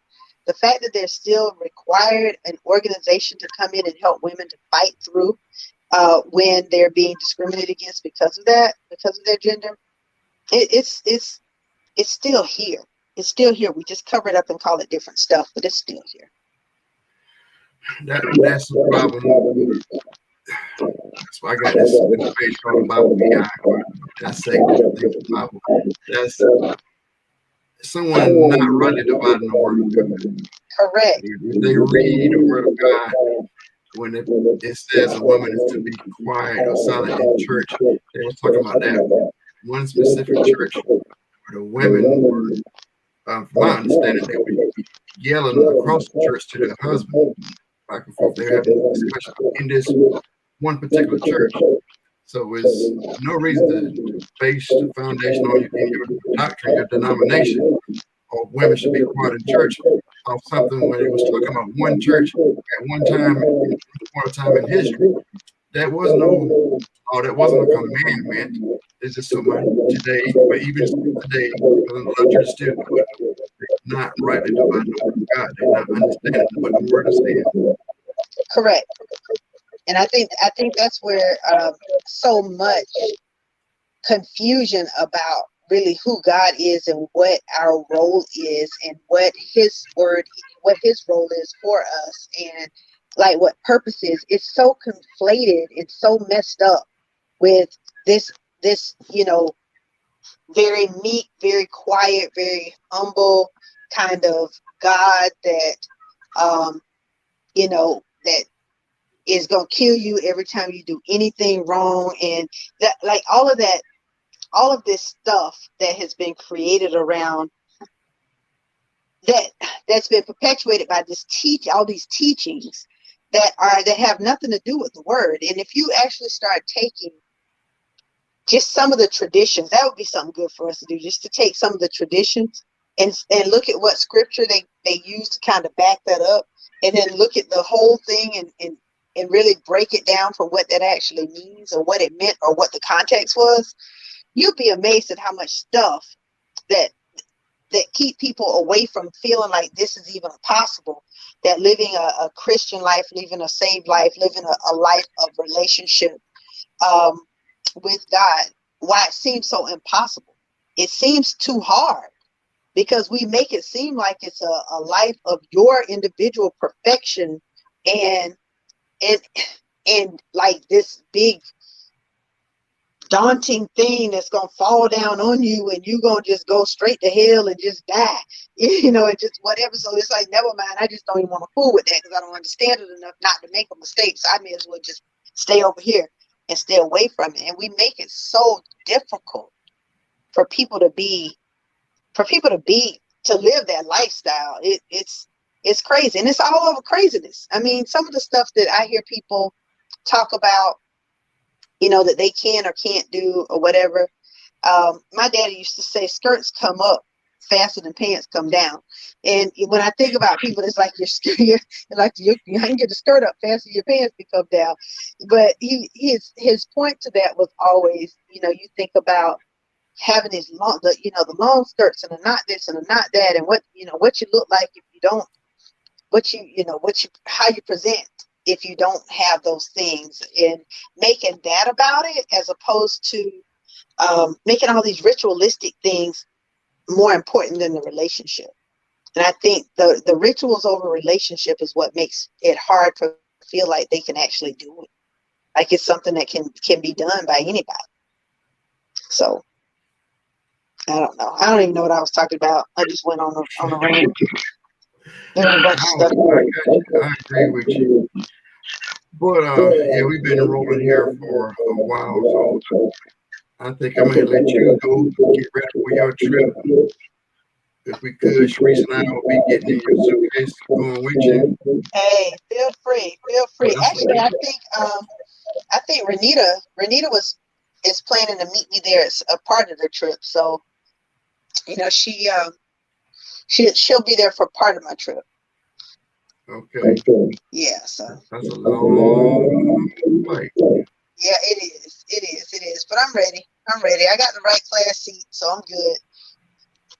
Speaker 3: the fact that there's still required an organization to come in and help women to fight through when they're being discriminated against because of their gender, it's still here. It's still here. We just cover it up and call it different stuff, but it's still here.
Speaker 1: That's the problem. That's why I got this page called Bible BI. That segment, the Bible. That's someone not rightly dividing the word of God.
Speaker 3: Correct.
Speaker 1: If they read the word of God, when it says a woman is to be quiet or silent in church, they were talking about that one specific church where the women were, from my understanding, they would be yelling across the church to their husband back and forth. They were having a discussion in this one particular church. So it's no reason to base the foundation on your doctrine, your denomination, or women should be quiet in church off something when it was talking about one church at one time in history. That was that wasn't a commandment. It's just somebody today, but even today, a lot of churches still do it. They're not rightly dividing the word of God. They're not understanding what the word is saying.
Speaker 3: Correct. And I think that's where so much confusion about really who God is and what our role is and what his role is for us and like what purpose is. It's so conflated. It's so messed up with this, very meek, very quiet, very humble kind of God that, that is going to kill you every time you do anything wrong. And that, like all of this stuff that has been created around that's been perpetuated by all these teachings that have nothing to do with the word. And if you actually start taking just some of the traditions, that would be something good for us to do, just to take some of the traditions and look at what scripture they use to kind of back that up, and then look at the whole thing and really break it down for what that actually means or what it meant or what the context was. You'd be amazed at how much stuff that keep people away from feeling like this is even possible, that living a Christian life, living a saved life, living a life of relationship with God, why it seems so impossible. It seems too hard because we make it seem like it's a life of your individual perfection and like this big daunting thing that's gonna fall down on you and you're gonna just go straight to hell and just die, and just whatever. So it's like, never mind, I just don't even want to fool with that because I don't understand it enough not to make a mistake. So I may as well just stay over here and stay away from it. And we make it so difficult for people to live that lifestyle. It's crazy, and it's all over craziness. I mean, some of the stuff that I hear people talk about, that they can or can't do or whatever. My daddy used to say skirts come up faster than pants come down. And when I think about people, it's like you can get the skirt up faster than your pants can come down. But his point to that was always, you think about having the long skirts and a knot this and a knot that, and what you look like if you don't, how you present if you don't have those things, and making that about it as opposed to making all these ritualistic things more important than the relationship. And I think the rituals over relationship is what makes it hard to feel like they can actually do it. Like it's something that can be done by anybody. So I don't know. I don't even know what I was talking about. I just went on a rant. There's a bunch of stuff.
Speaker 1: I agree with you. But yeah, we've been rolling here for a while, so I think I'm gonna let you go get ready for your trip. If we could, Sharice and I will be getting in your suitcase going with you.
Speaker 3: Hey, feel free. Actually, I think Renita is planning to meet me there as a part of the trip. So, she'll be there for part of my trip.
Speaker 1: Okay.
Speaker 3: Yeah, so
Speaker 1: that's a long flight.
Speaker 3: Yeah, it is. It is. It is. But I'm ready. I'm ready. I got the right class seat, so I'm good.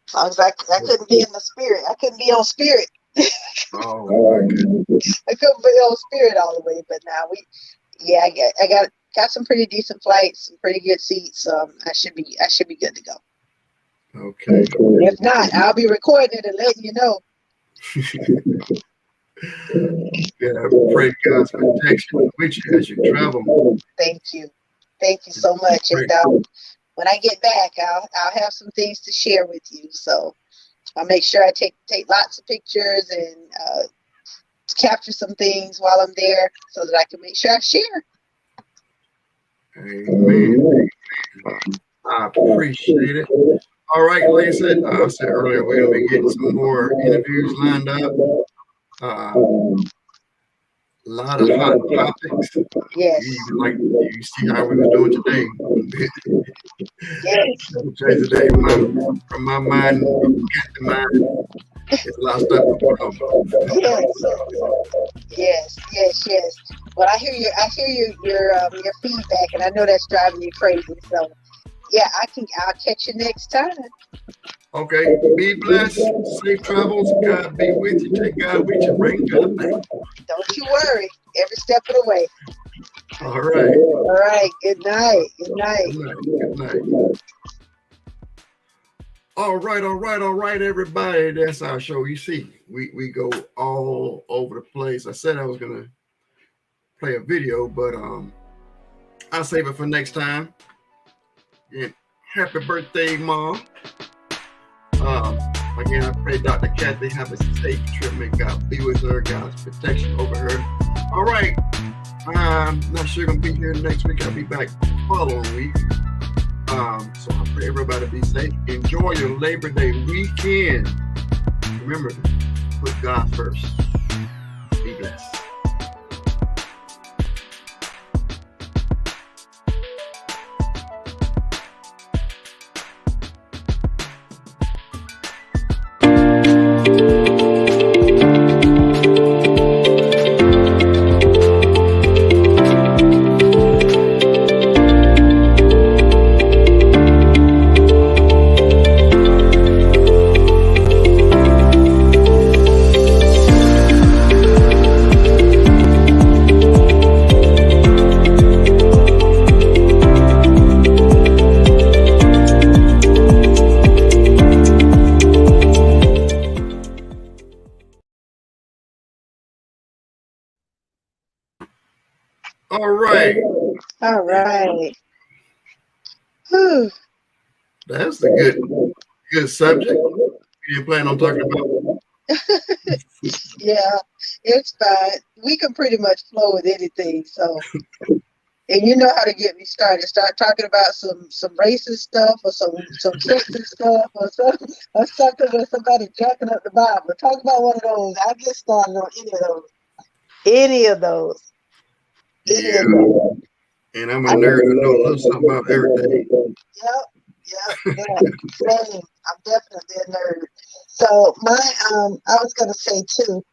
Speaker 3: As long as I couldn't be in the spirit. I couldn't be on spirit.
Speaker 1: Oh my goodness.
Speaker 3: I couldn't be on spirit all the way. But now I got some pretty decent flights, some pretty good seats. I should be good to go.
Speaker 1: Okay.
Speaker 3: If not, I'll be recording it and letting you know.
Speaker 1: Yeah, pray God's protection with you as you travel.
Speaker 3: Thank you. Thank you so much. And when I get back, I'll have some things to share with you. So I'll make sure I take lots of pictures and capture some things while I'm there so that I can make sure I share.
Speaker 1: Amen. I appreciate it. All right, like I said earlier, we're gonna be getting some more interviews lined up. A lot of hot topics.
Speaker 3: Yes.
Speaker 1: You see how we were doing today.
Speaker 3: Yes.
Speaker 1: Today, from my mind, get to mind. It's a lot of stuff to put on.
Speaker 3: Yes. But I hear your feedback, and I know that's driving you crazy. So yeah, I'll catch you next time.
Speaker 1: Okay, be blessed, safe travels, God be with you, take God with you, bring God back.
Speaker 3: Don't you worry, every step of the way.
Speaker 1: All right.
Speaker 3: All right, good night.
Speaker 1: Good night. All right, everybody. That's our show. You see, we go all over the place. I said I was gonna play a video, but I'll save it for next time. And happy birthday, Mom. Again, I pray Dr. Kathy have a safe trip. May God be with her, God's protection over her. All right. I'm not sure I'm gonna be here next week. I'll be back following week. So I pray everybody be safe. Enjoy your Labor Day weekend. Remember to put God first. Be blessed.
Speaker 3: All right. Whew.
Speaker 1: That's a good subject. You plan on talking about?
Speaker 3: Yeah, it's fine. We can pretty much flow with anything. So, and you know how to get me started. Start talking about some racist stuff or some sexist stuff or something with somebody jacking up the Bible. Talk about one of those. I'll get started on any of those.
Speaker 1: Yeah. And I'm a nerd who knows a little something about everything.
Speaker 3: Yep. Same. I'm definitely a nerd. So I was gonna say too.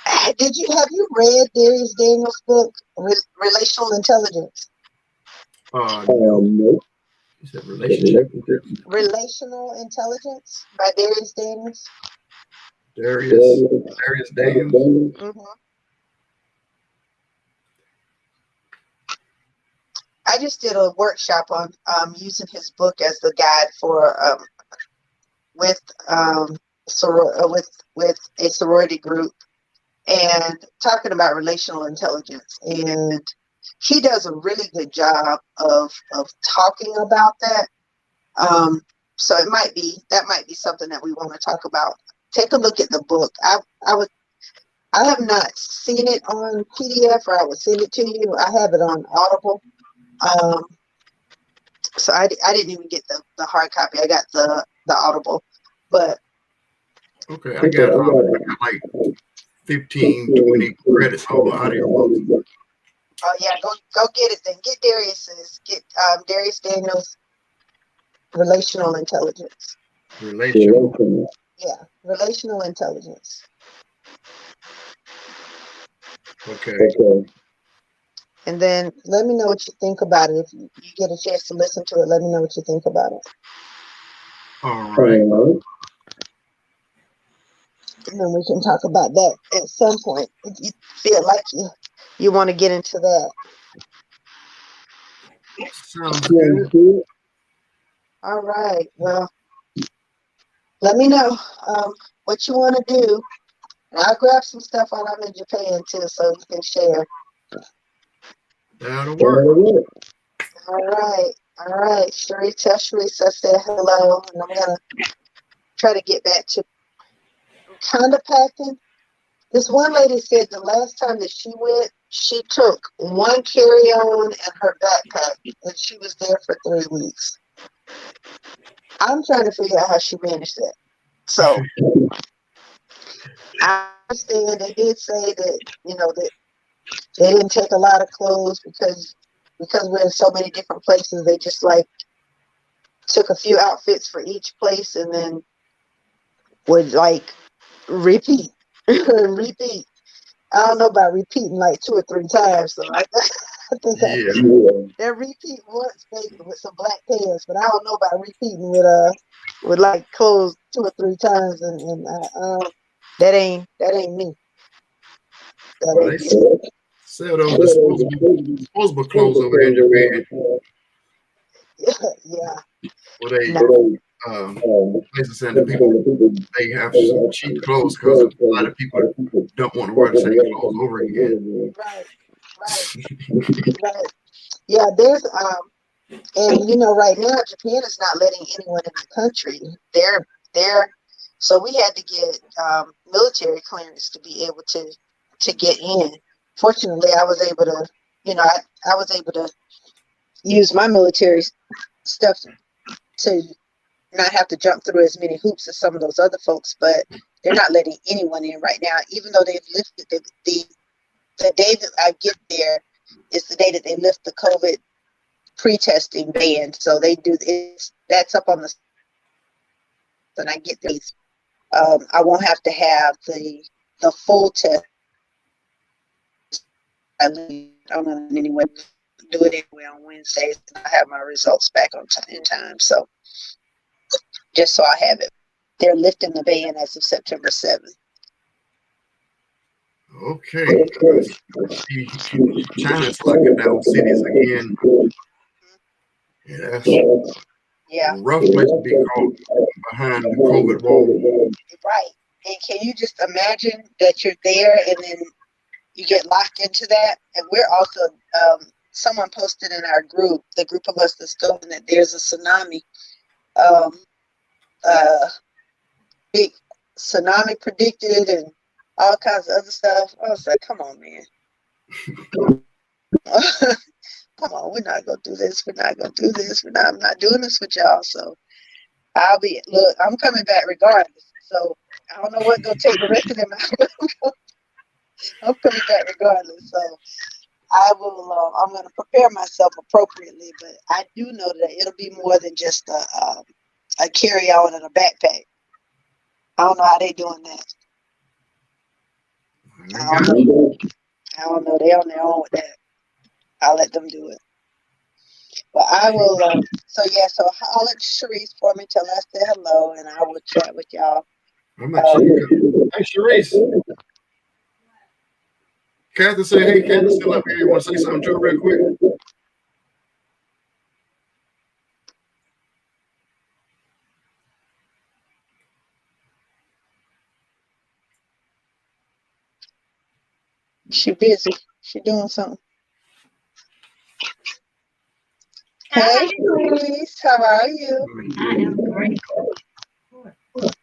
Speaker 3: Have you read Darius Daniels' book, Relational Intelligence?
Speaker 1: No. You said relationship.
Speaker 3: Relational Intelligence by Darius Daniels.
Speaker 1: Darius Daniels.
Speaker 3: Mm-hmm. I just did a workshop on using his book as the guide for with a sorority group and talking about relational intelligence. And he does a really good job of talking about that. So that might be something that we want to talk about. Take a look at the book. I have not seen it on PDF, or I would send it to you. I have it on Audible. So I didn't even get the hard copy. I got the Audible, but
Speaker 1: okay, I got like 15, 20 credits on the audio books.
Speaker 3: Oh yeah, go get it then. Get Darius Daniels' Relational Intelligence. Yeah, Relational Intelligence.
Speaker 1: Okay.
Speaker 3: And then let me know what you think about it. If you get a chance to listen to it, let me know what you think about it.
Speaker 1: All right.
Speaker 3: And then we can talk about that at some point if you feel like you want to get into that.
Speaker 1: Sounds good.
Speaker 3: All right. Well, let me know what you want to do. And I'll grab some stuff while I'm in Japan too, so you can share.
Speaker 1: That'll work.
Speaker 3: All right. All right. Sheree, tell Sharice I said hello. And I'm going to try to get back to kind of packing. This one lady said the last time that she went, she took one carry-on and her backpack, and she was there for 3 weeks. I'm trying to figure out how she managed that. So I understand they did say that, that they didn't take a lot of clothes because we're in so many different places. They just like took a few outfits for each place and then would like repeat. Repeat. I don't know about repeating like 2 or 3 times. So I think they're repeat once maybe with some black pants, but I don't know about repeating with like clothes 2 or 3 times, and that ain't me.
Speaker 1: Well, they sell those disposable clothes over here in Japan.
Speaker 3: Yeah.
Speaker 1: Well, they places saying that people they have some cheap clothes because a lot of people don't want to wear the same clothes over again.
Speaker 3: Right. Yeah, there's and right now Japan is not letting anyone in the country. They're so we had to get military clearance to be able to get in. Fortunately, I was able to, I was able to use my military stuff to not have to jump through as many hoops as some of those other folks, but they're not letting anyone in right now, even though they've lifted the day that I get there is the day that they lift the COVID pre-testing ban. So they do it. That's up on the, and I get these. I won't have to have the full test. I'm going to anyway do it anyway on Wednesdays. I have my results back in time. So just so I have it, they're lifting the ban as of September 7th.
Speaker 1: Okay. China's locking down cities again. Yeah, that's a rough place to be caught behind the COVID wall.
Speaker 3: Right. And can you just imagine that you're there and then you get locked into that? And we're also, someone posted in our group, the group of us that's going, that there's a tsunami, big tsunami predicted and all kinds of other stuff. I was like, come on, man. Come on, we're not going to do this. I'm not doing this with y'all. So I'm coming back regardless. So I don't know what's going to take the rest of them out. I'm coming back regardless. So I will, I'm going to prepare myself appropriately, but I do know that it'll be more than just a carry-on and a backpack. I don't know how they doing that. I don't know. They on their own with that. I'll let them do it. But I will, so holler at Sharice for me, tell her I said hello, and I will chat with y'all.
Speaker 1: I'm not sure. Hey, Sharice. Catherine say, hey, Catherine, still up here. You want to say something to her real quick?
Speaker 3: She busy. She doing something. Hey, Sharice, how are you?
Speaker 4: I am great.